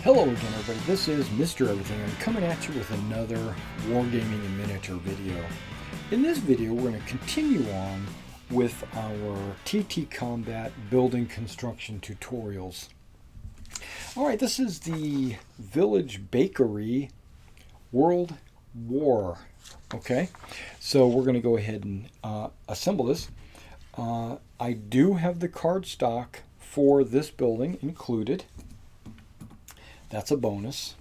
Hello again, everybody. This is Mr. Everything. I'm coming at you with another Wargaming in Miniature video. In this video, we're going to continue on with our TT Combat building construction tutorials. Alright, this is the Village Bakery World War. Okay, so we're going to go ahead and assemble this. I do have the cardstock for this building included. That's a bonus.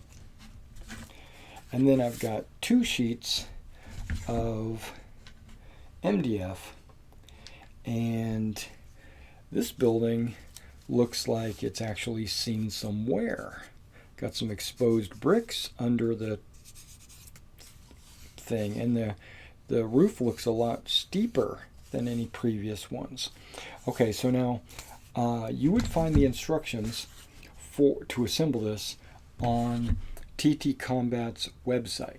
And then I've got 2 sheets of MDF, and this building looks like it's actually seen some wear. Got some exposed bricks under the thing, and the roof looks a lot steeper than any previous ones. Okay, so now you would find the instructions to assemble this on TT Combat's website.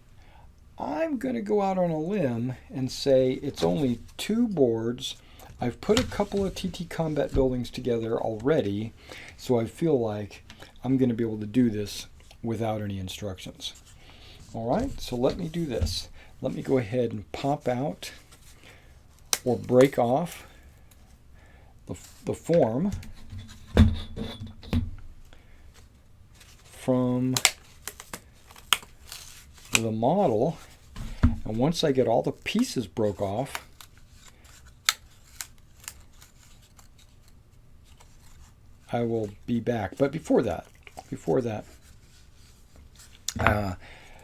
I'm going to go out on a limb and say it's only 2 boards. I've put a couple of TT Combat buildings together already, so I feel like I'm going to be able to do this without any instructions. Alright, so let me do this. Let me go ahead and pop out or break off the form from the model, and once I get all the pieces broke off, I will be back. But before that,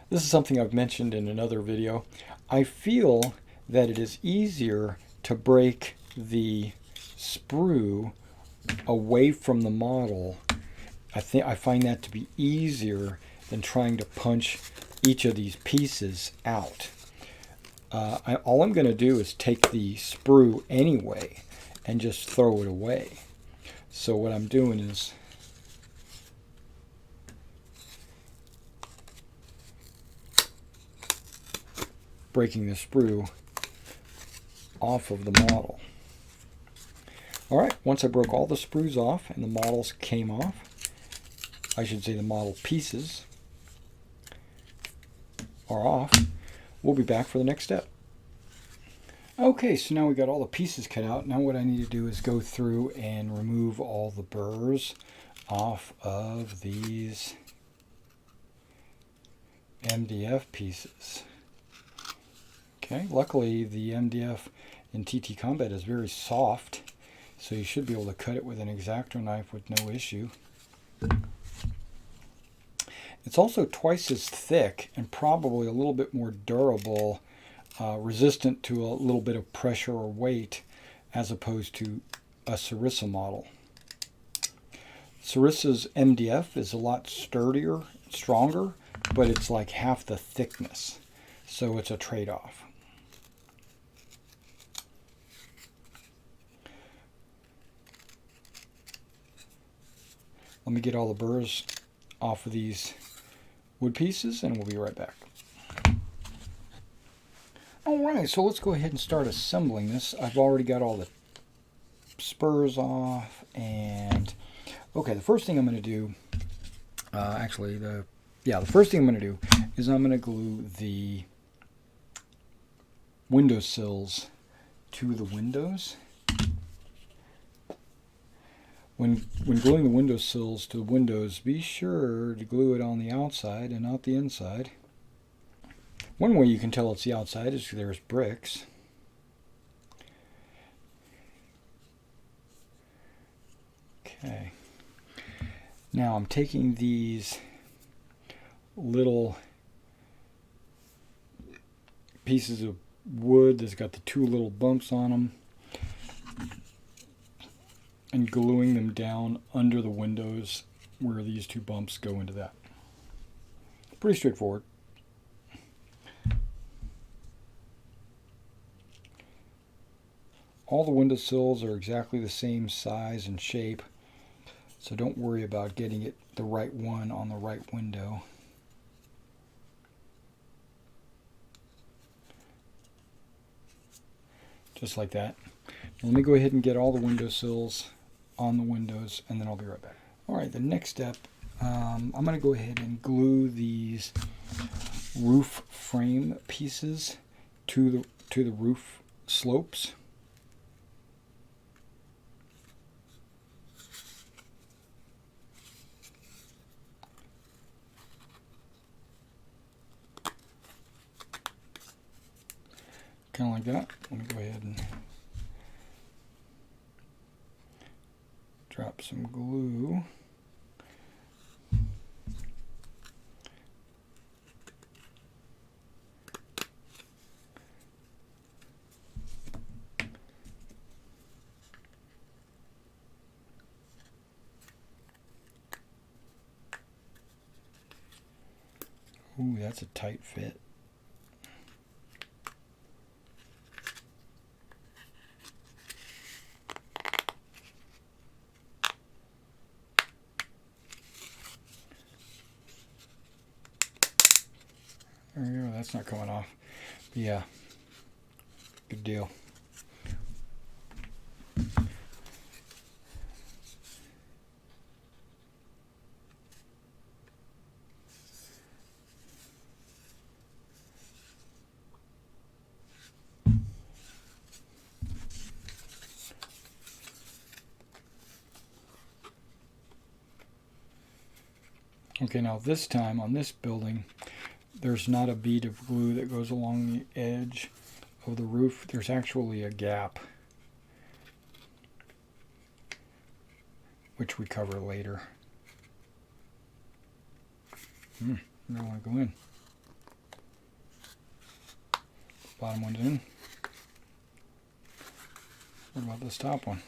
this is something I've mentioned in another video. I feel that it is easier to break the sprue away from the model. I find that to be easier than trying to punch each of these pieces out. All I'm going to do is take the sprue anyway and just throw it away. So what I'm doing is breaking the sprue off of the model. Alright, once I broke all the sprues off and the models came off, I should say the model pieces are off, we'll be back for the next step. Okay, so now we got all the pieces cut out. Now what I need to do is go through and remove all the burrs off of these MDF pieces. Okay, luckily the MDF in TT Combat is very soft, so you should be able to cut it with an X-Acto knife with no issue. It's also twice as thick and probably a little bit more durable, resistant to a little bit of pressure or weight as opposed to a Sarissa model. Sarissa's MDF is a lot sturdier, stronger, but it's like half the thickness, so it's a trade-off. Let me get all the burrs off of these wood pieces and we'll be right back. Alright, so let's go ahead and start assembling this. I've already got all the spurs off, and okay, the first thing I'm going to do, the first thing I'm going to do is I'm going to glue the windowsills to the windows. When gluing the windowsills to the windows, be sure to glue it on the outside and not the inside. One way you can tell it's the outside is there's bricks. Okay. Now I'm taking these little pieces of wood that's got the 2 little bumps on them and gluing them down under the windows where these 2 bumps go into that. Pretty straightforward. All the windowsills are exactly the same size and shape, so don't worry about getting it the right one on the right window. Just like that. Let me go ahead and get all the windowsills on the windows, and then I'll be right back. Alright, the next step I'm going to go ahead and glue these roof frame pieces to the roof slopes. Kind of like that. Let me go ahead and drop some glue. Ooh, that's a tight fit. There we go, that's not coming off. But yeah, good deal. Okay, now this time on this building, there's not a bead of glue that goes along the edge of the roof. There's actually a gap, which we cover later. I don't want to go in. Bottom one's in. What about this top one?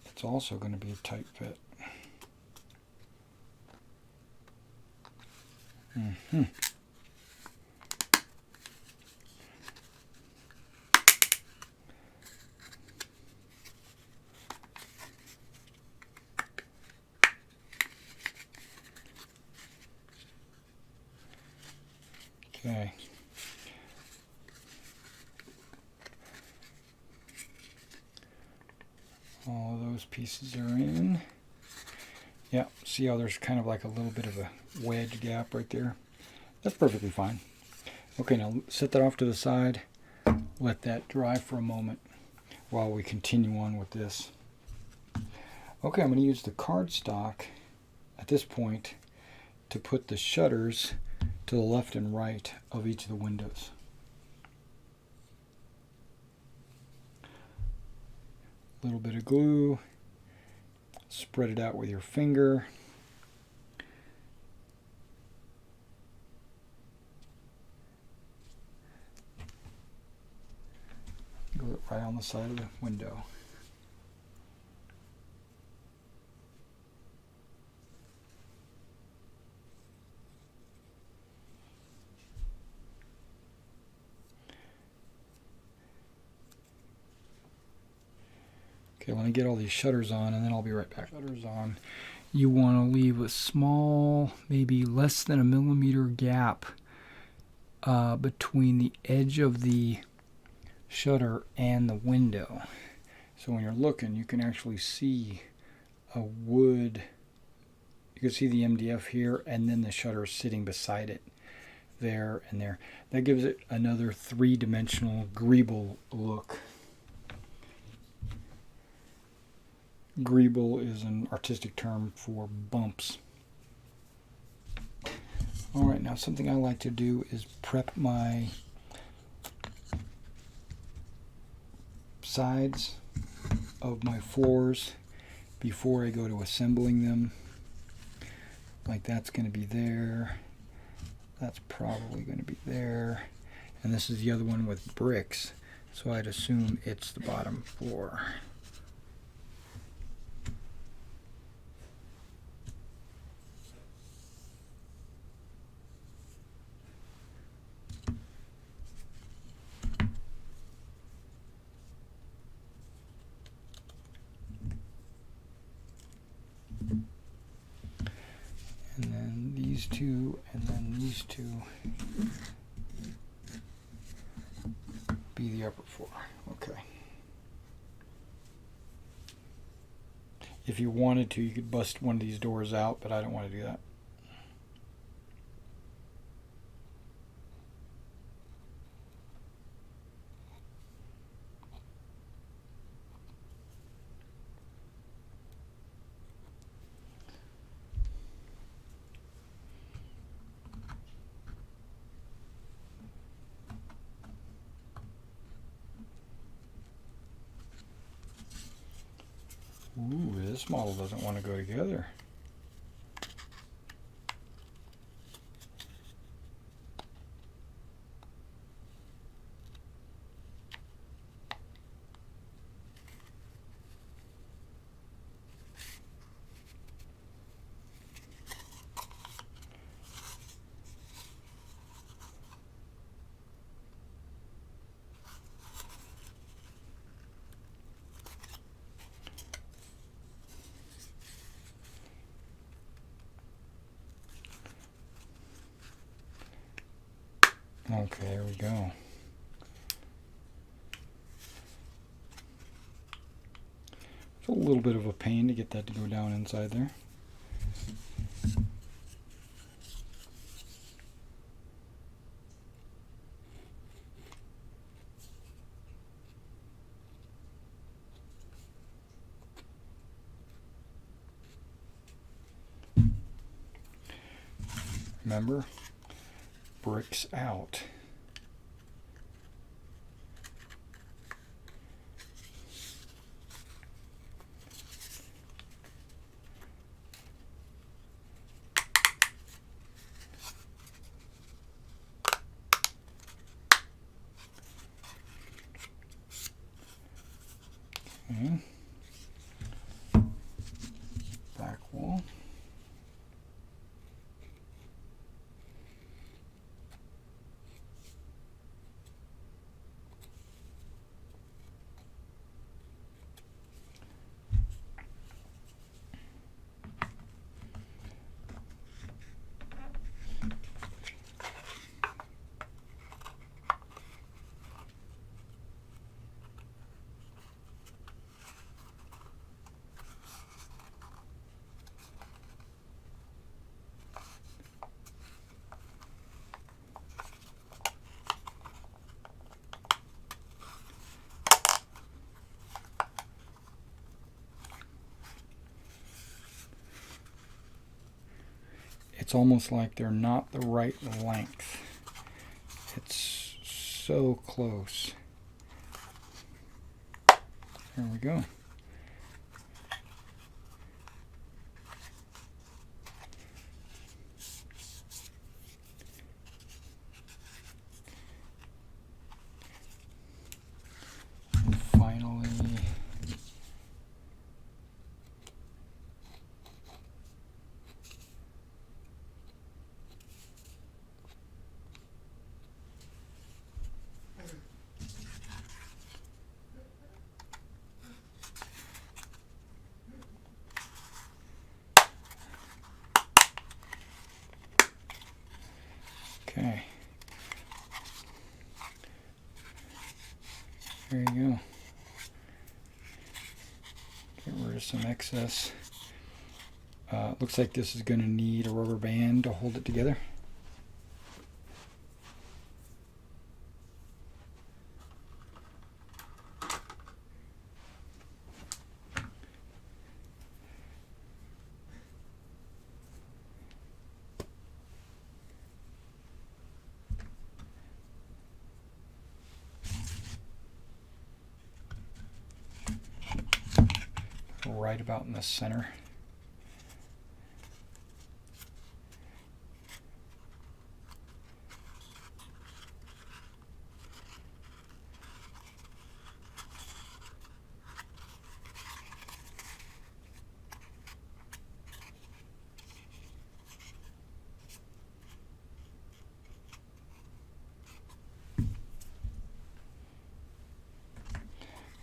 It's also going to be a tight fit. Okay. All of those pieces are in. Yeah, see how there's kind of like a little bit of a wedge gap right there? That's perfectly fine. Okay, now set that off to the side. Let that dry for a moment while we continue on with this. Okay, I'm going to use the cardstock at this point to put the shutters to the left and right of each of the windows. A little bit of glue, spread it out with your finger. Glue it right on the side of the window. Okay, let me get all these shutters on and then I'll be right back. Shutters on. You want to leave a small, maybe less than 1 millimeter gap between the edge of the shutter and the window. So when you're looking, you can actually see a wood. You can see the MDF here and then the shutter sitting beside it. There and there. That gives it another three-dimensional greeble look. Greeble is an artistic term for bumps. Alright, now something I like to do is prep my sides of my floors before I go to assembling them. Like that's going to be there. That's probably going to be there. And this is the other one with bricks, so I'd assume it's the bottom floor. And then these two, and then these two be the upper floor. Okay. If you wanted to, you could bust one of these doors out, but I don't want to do that. Ooh, this model doesn't want to go together. Okay, there we go. It's a little bit of a pain to get that to go down inside there. Remember, bricks out. Okay. Back wall. It's almost like they're not the right length. It's so close. There we go. And finally, okay. There you go. Get rid of some excess. Looks like this is going to need a rubber band to hold it together. Right about in the center.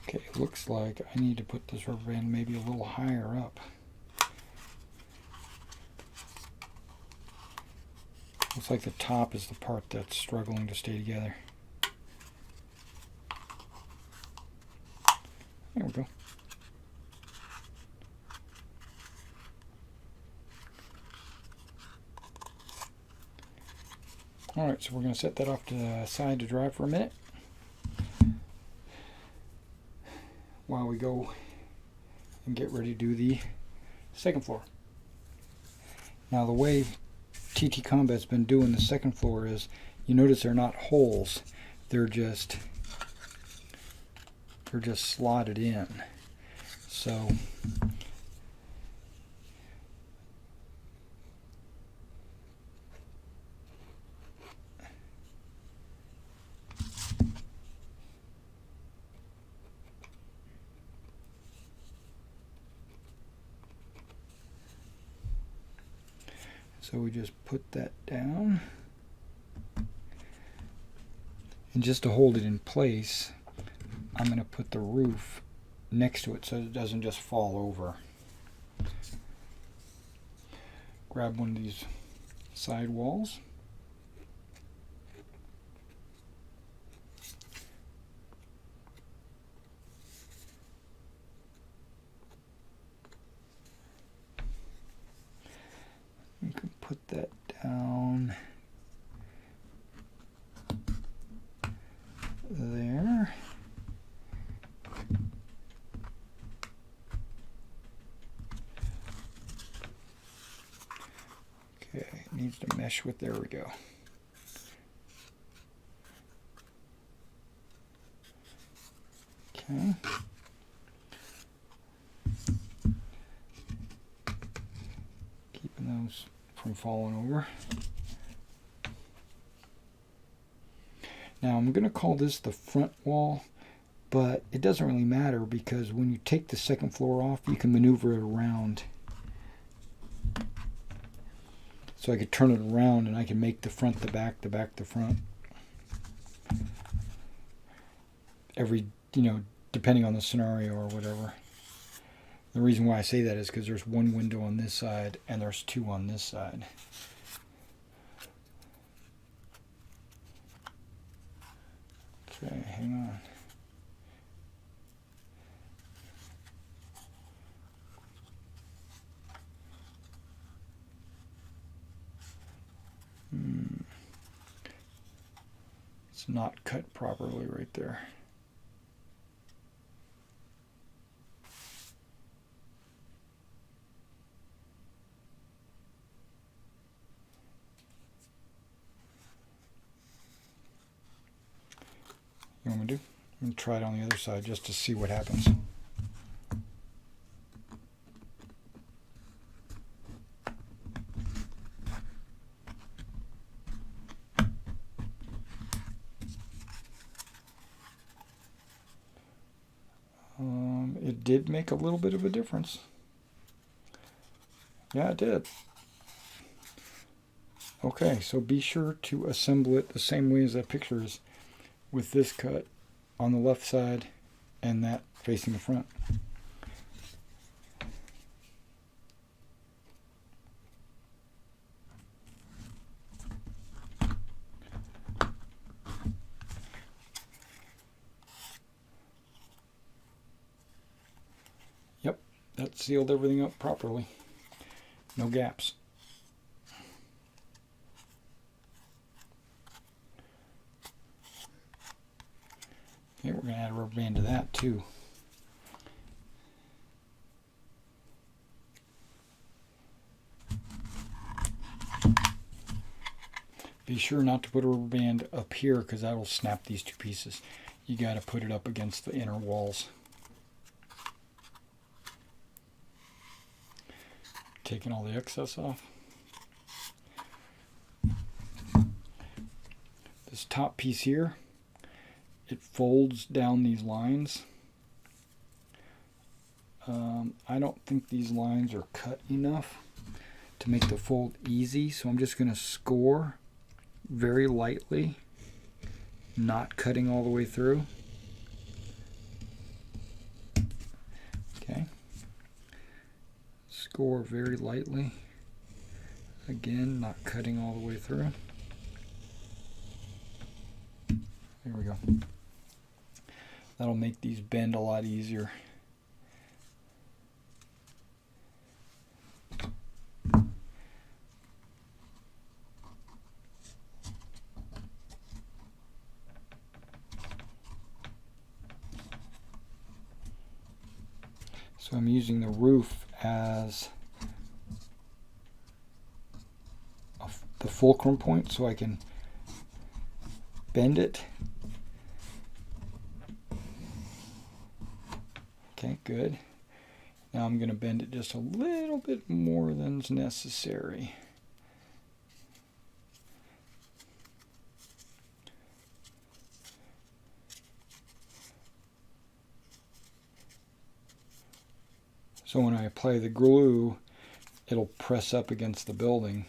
Okay, it looks like I need to put this rubber band maybe a little higher up. Looks like the top is the part that's struggling to stay together. There we go. Alright, so we're going to set that off to the side to dry for a minute while we go and get ready to do the second floor. Now the way TT Combat's been doing the second floor is, you notice they're not holes, they're just slotted in. So we just put that down, and just to hold it in place, I'm going to put the roof next to it so it doesn't just fall over. Grab one of these side walls. You can put that down there. Okay, it needs to mesh with, there we go. Okay. Keeping those from falling over. Now I'm going to call this the front wall, but it doesn't really matter because when you take the second floor off, you can maneuver it around. So I could turn it around and I can make the front the back, the back the front. Every, depending on the scenario or whatever. The reason why I say that is because there's one window on this side and there's two on this side. Okay, hang on. It's not cut properly right there. You want me to do? I'm going to try it on the other side just to see what happens. It did make a little bit of a difference. Yeah, it did. Okay, so be sure to assemble it the same way as that picture is, with this cut on the left side and that facing the front. Yep, that sealed everything up properly. No gaps. Okay, we're going to add a rubber band to that too. Be sure not to put a rubber band up here because that will snap these two pieces. You got to put it up against the inner walls. Taking all the excess off. This top piece here, it folds down these lines. I don't think these lines are cut enough to make the fold easy, so I'm just going to score very lightly, not cutting all the way through. Okay. Score very lightly. Again, not cutting all the way through. There we go. That'll make these bend a lot easier. So I'm using the roof as the fulcrum point so I can bend it. Okay, good. Now I'm going to bend it just a little bit more than's necessary. So when I apply the glue, it'll press up against the building.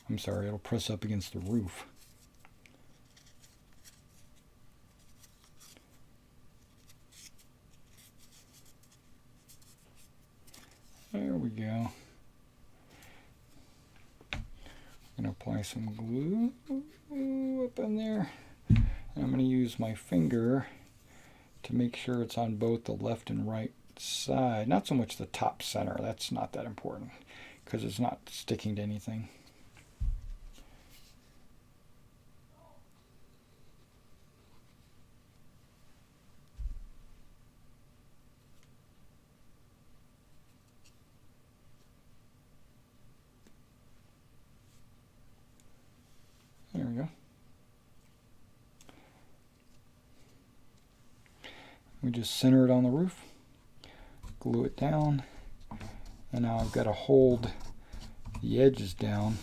I'm sorry, it'll press up against the roof. There we go. I'm going to apply some glue up in there. And I'm going to use my finger to make sure it's on both the left and right side. Not so much the top center. That's not that important because it's not sticking to anything. There we go. We just center it on the roof, glue it down, and now I've got to hold the edges down.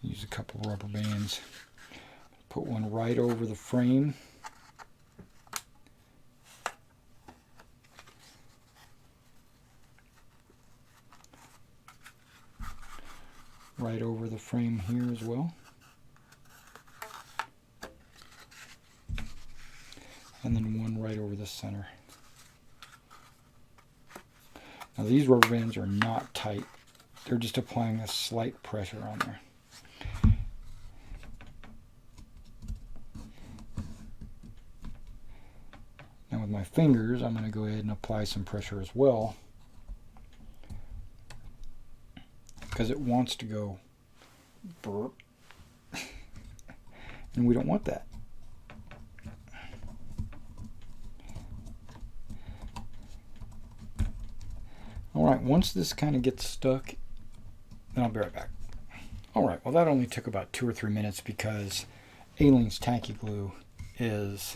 Use a couple rubber bands. Put one right over the frame. Right over the frame here as well. And then one right over the center. Now these rubber bands are not tight. They're just applying a slight pressure on there. Now with my fingers, I'm going to go ahead and apply some pressure as well, because it wants to go burp, and we don't want that. Alright, once this kind of gets stuck, then I'll be right back. Alright, well that only took about 2 or 3 minutes because Aleene's tacky glue is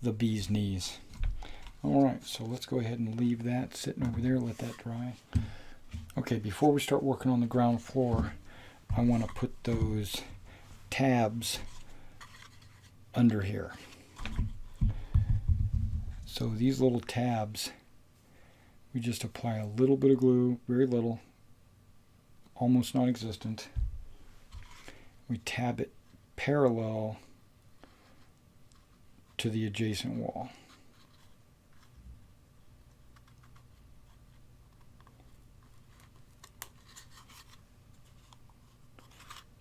the bee's knees. Alright, so let's go ahead and leave that sitting over there, let that dry. Okay, before we start working on the ground floor, I want to put those tabs under here. So these little tabs, we just apply a little bit of glue, very little, almost non-existent. We tab it parallel to the adjacent wall.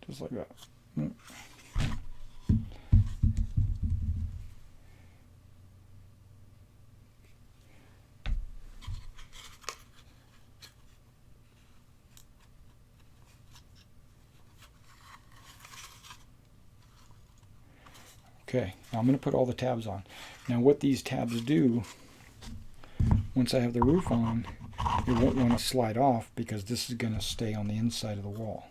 Just like that. Okay, now I'm going to put all the tabs on. Now what these tabs do, once I have the roof on, it won't want to slide off because this is going to stay on the inside of the wall.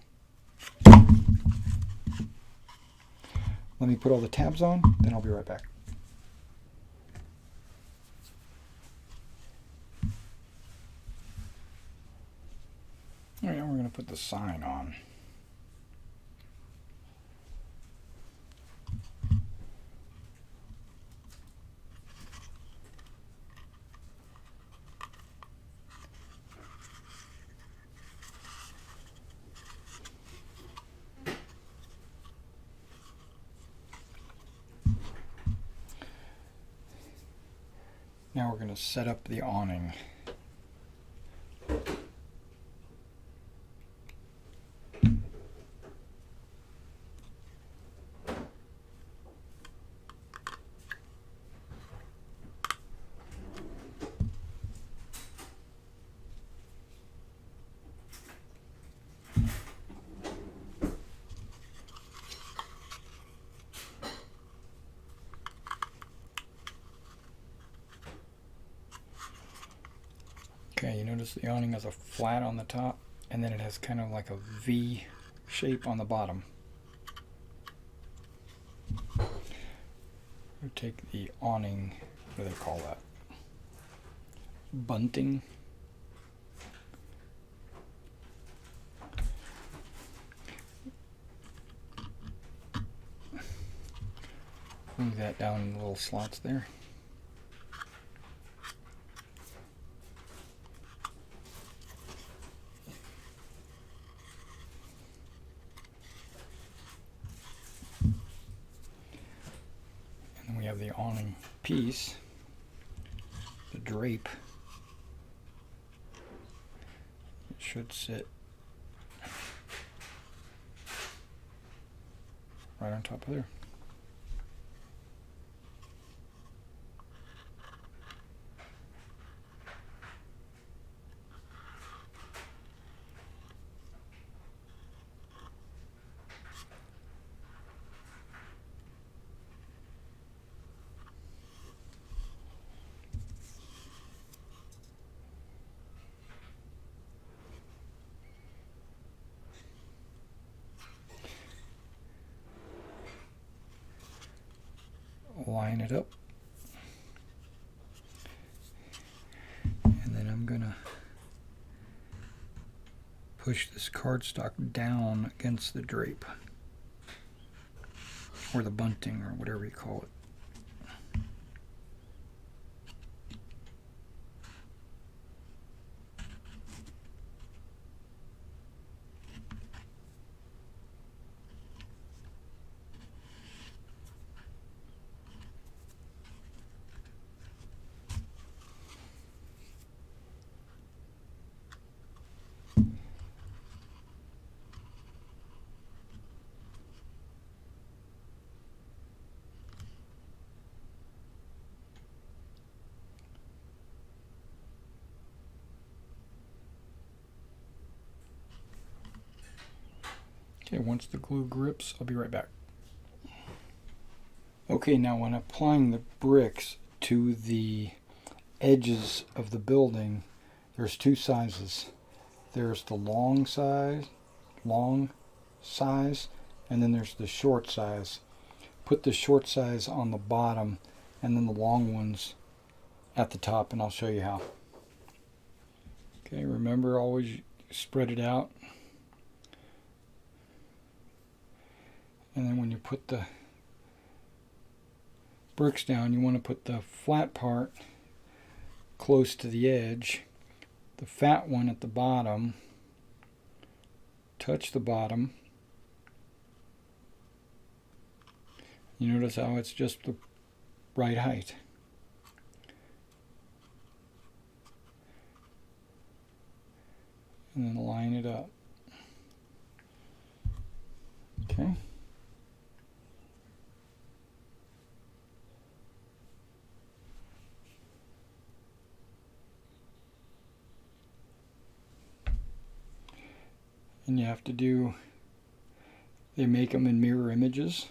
Let me put all the tabs on, then I'll be right back. Alright, now we're going to put the sign on. Now we're going to set up the awning. Okay, you notice the awning has a flat on the top, and then it has kind of like a V shape on the bottom. We'll take the awning, what do they call that? Bunting. Move that down in the little slots there. And then we have the awning piece, the drape. It should sit right on top of there. Line it up, and then I'm gonna push this cardstock down against the drape, or the bunting, or whatever you call it. Okay, once the glue grips, I'll be right back. Okay, now when applying the bricks to the edges of the building, there's two sizes. There's the long size, and then there's the short size. Put the short size on the bottom and then the long ones at the top, and I'll show you how. Okay, remember, always spread it out. And then when you put the bricks down, you want to put the flat part close to the edge, the fat one at the bottom, touch the bottom. You notice how it's just the right height. And then line it up. Okay. And you have to do, they make them in mirror images.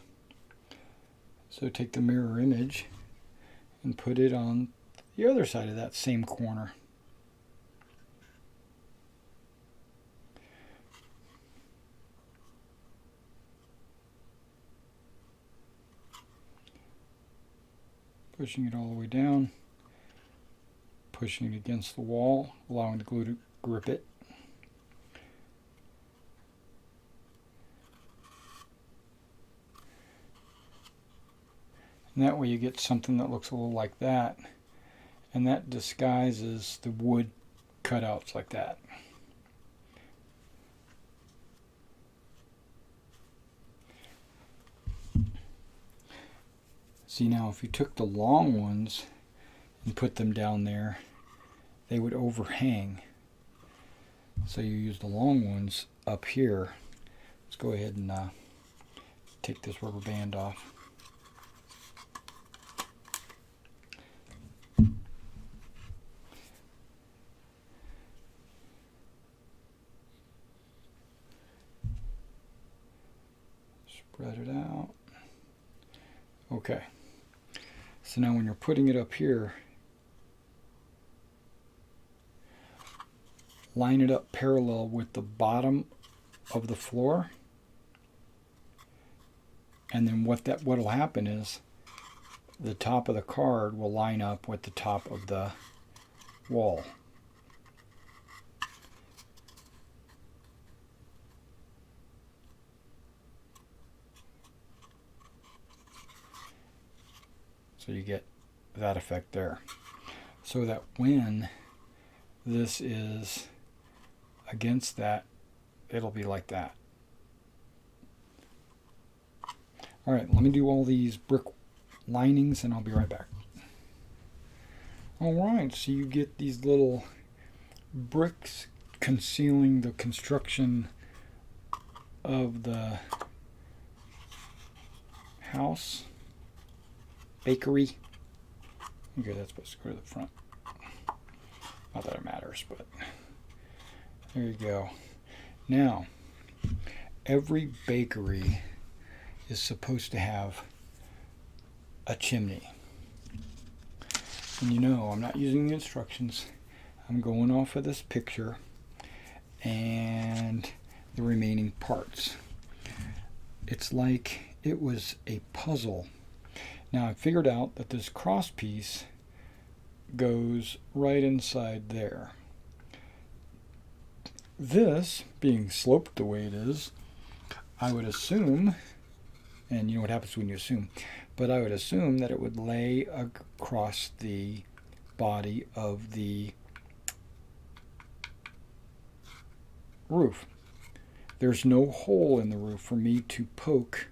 So take the mirror image and put it on the other side of that same corner. Pushing it all the way down, pushing it against the wall, allowing the glue to grip it. And that way you get something that looks a little like that, and that disguises the wood cutouts like that. See, now if you took the long ones and put them down there, they would overhang. So you use the long ones up here. Let's go ahead and take this rubber band off. Spread it out. Okay. So now when you're putting it up here, line it up parallel with the bottom of the floor. And then what'll happen is the top of the card will line up with the top of the wall. So you get that effect there. So that when this is against that, it'll be like that. All right, let me do all these brick linings and I'll be right back. All right, so you get these little bricks concealing the construction of the house, bakery. Okay, that's supposed to go to the front. Not that it matters, but there you go. Now, every bakery is supposed to have a chimney. And you know, I'm not using the instructions. I'm going off of this picture and the remaining parts. It's like it was a puzzle. Now I figured out that this cross piece goes right inside there. This, being sloped the way it is, I would assume, and you know what happens when you assume, but I would assume that it would lay across the body of the roof. There's no hole in the roof for me to poke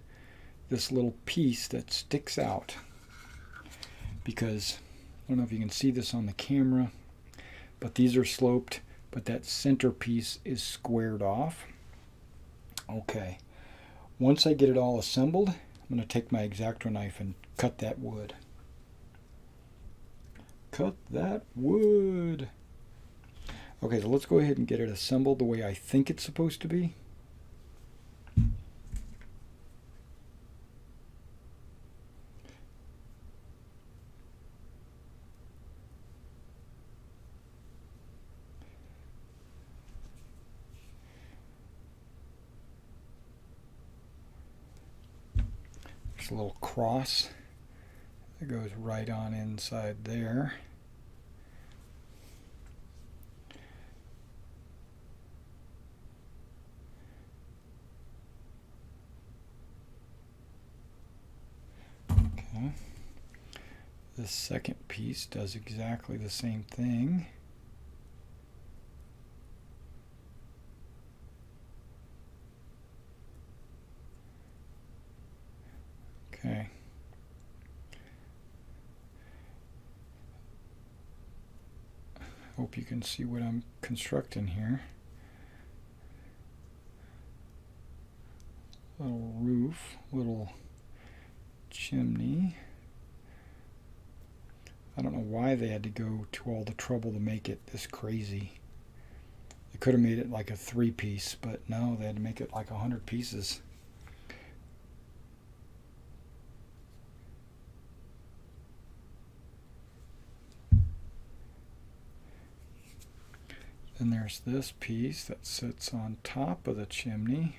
this little piece that sticks out, because I don't know if you can see this on the camera, but these are sloped, but that center piece is squared off. Okay, once I get it all assembled, I'm going to take my X-Acto knife and cut that wood. Cut that wood! Okay, so let's go ahead and get it assembled the way I think it's supposed to be. A little cross that goes right on inside there. Okay. This second piece does exactly the same thing. Okay. Hope you can see what I'm constructing here. Little roof, little chimney. I don't know why they had to go to all the trouble to make it this crazy. They could have made it like a 3-piece, but no, they had to make it like 100 pieces. Then there's this piece that sits on top of the chimney.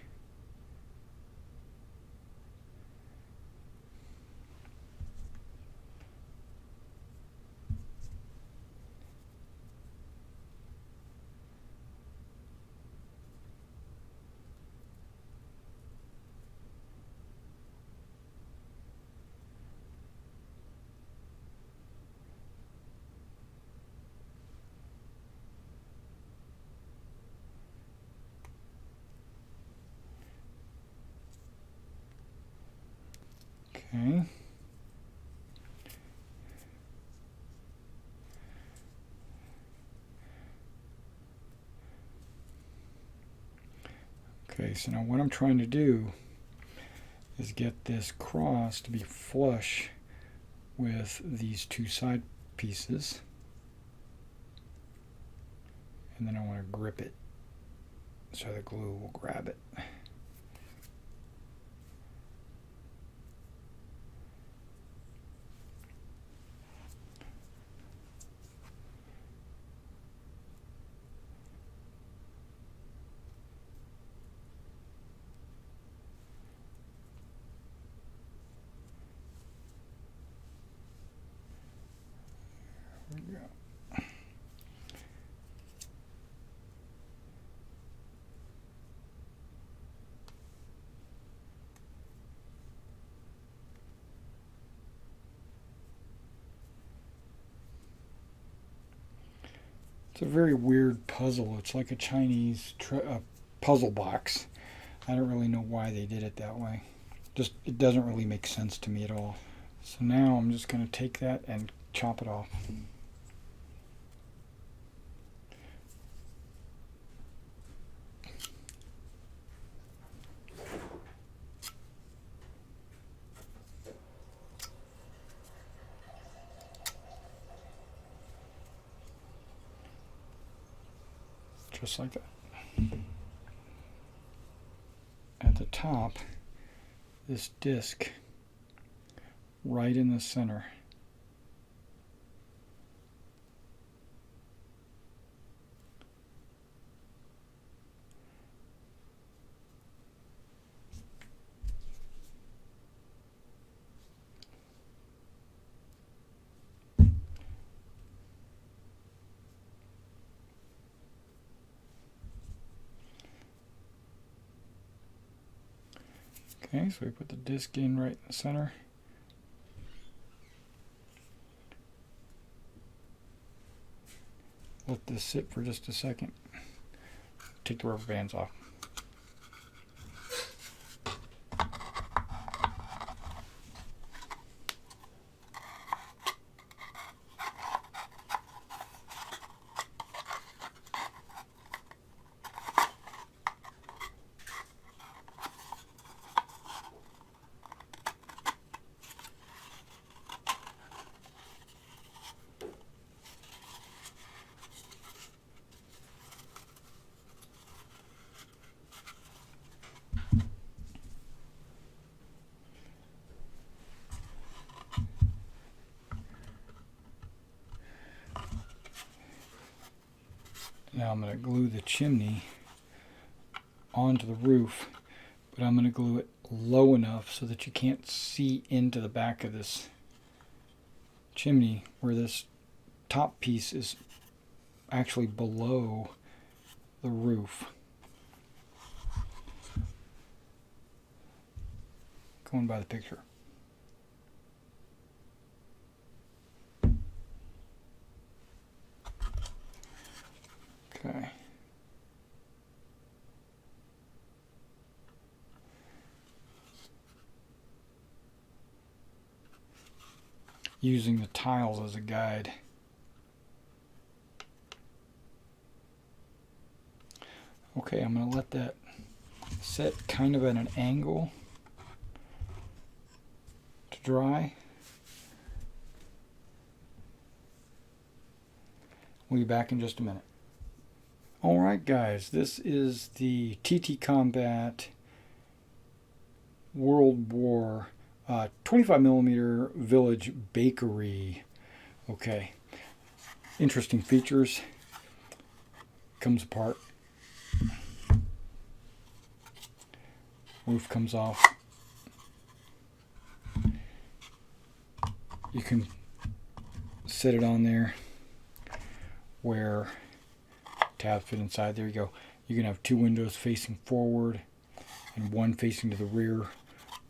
Okay. Okay, so now what I'm trying to do is get this cross to be flush with these two side pieces. And then I want to grip it so the glue will grab it. It's a very weird puzzle. It's like a Chinese puzzle box. I don't really know why they did it that way. Just, it doesn't really make sense to me at all. So now I'm just going to take that and chop it off. Just like that. At the top, this disc right in the center. Okay, so we put the disc in right in the center. Let this sit for just a second. Take the rubber bands off. Now I'm going to glue the chimney onto the roof, but I'm going to glue it low enough so that you can't see into the back of this chimney, where this top piece is actually below the roof. Going by the picture. Okay. Using the tiles as a guide. Okay, I'm going to let that set kind of at an angle to dry. We'll be back in just a minute. Alright guys, this is the TT Combat World War 25mm Village Bakery. Okay, interesting features. Comes apart. Roof comes off. You can set it on there where tabs fit inside. There you go. You can have two windows facing forward and one facing to the rear,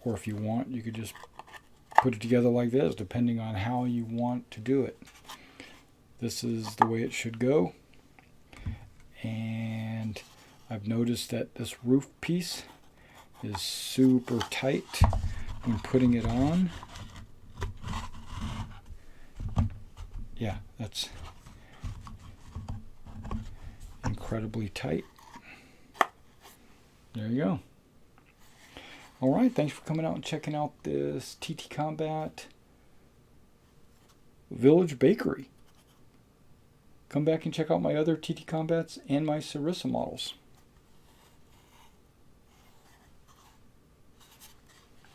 or if you want, you could just put it together like this, depending on how you want to do it. This is the way it should go. And I've noticed that this roof piece is super tight when putting it on. Yeah, that's incredibly tight. There you go. Alright, thanks for coming out and checking out this TT Combat Village Bakery. Come back and check out my other TT Combats and my Sarissa models.